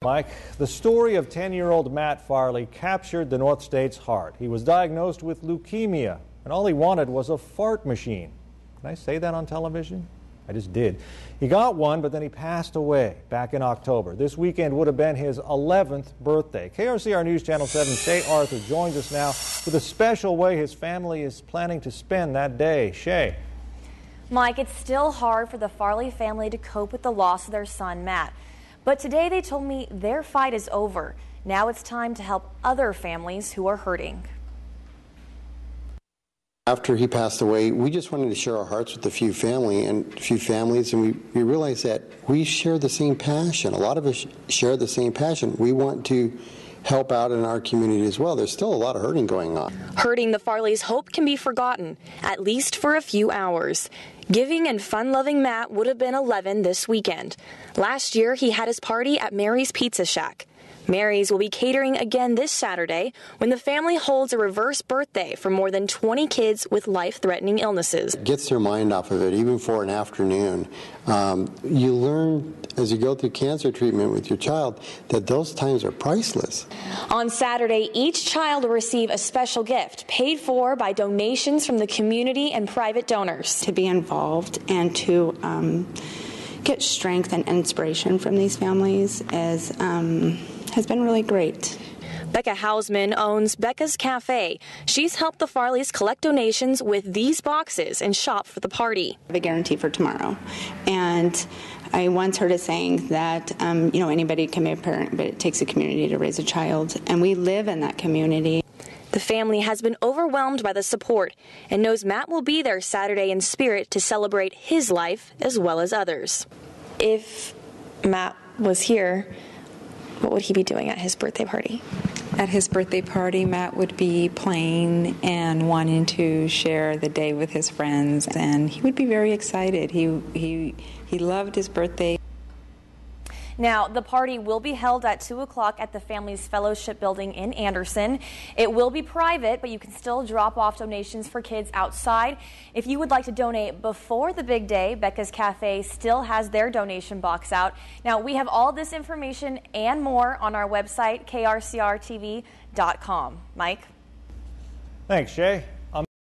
Mike, the story of 10-year-old Matt Farley captured the North State's heart. He was diagnosed with leukemia, and all he wanted was a fart machine. Can I say that on television? I just did. He got one, but then he passed away back in October. This weekend would have been his 11th birthday. KRCR News Channel 7 Shay Arthur joins us now with a special way his family is planning to spend that day. Shay. Mike, it's still hard for the Farley family to cope with the loss of their son, Matt. But today they told me their fight is over. Now it's time to help other families who are hurting. After he passed away, we just wanted to share our hearts with a few families, and we realized that we share the same passion. A lot of us share the same passion. We want to help out in our community as well. There's still a lot of hurting going on. Hurting the Farleys' hope can be forgotten, at least for a few hours. Giving and fun-loving Matt would have been 11 this weekend. Last year, he had his party at Mary's Pizza Shack. Mary's will be catering again this Saturday when the family holds a reverse birthday for more than 20 kids with life-threatening illnesses. It gets their mind off of it, even for an afternoon. You learn as you go through cancer treatment with your child that those times are priceless. On Saturday, each child will receive a special gift paid for by donations from the community and private donors. To be involved and to get strength and inspiration from these families has been really great. Becca Hausman owns Becca's Cafe. She's helped the Farleys collect donations with these boxes and shop for the party. I have a guarantee for tomorrow. And I once heard a saying that, anybody can be a parent, but it takes a community to raise a child. And we live in that community. The family has been overwhelmed by the support and knows Matt will be there Saturday in spirit to celebrate his life as well as others. If Matt was here, what would he be doing at his birthday party? At his birthday party, Matt would be playing and wanting to share the day with his friends, and he would be very excited. He loved his birthday. Now, the party will be held at 2 o'clock at the family's fellowship building in Anderson. It will be private, but you can still drop off donations for kids outside. If you would like to donate before the big day, Becca's Cafe still has their donation box out. Now, we have all this information and more on our website, krcrtv.com. Mike? Thanks, Shay.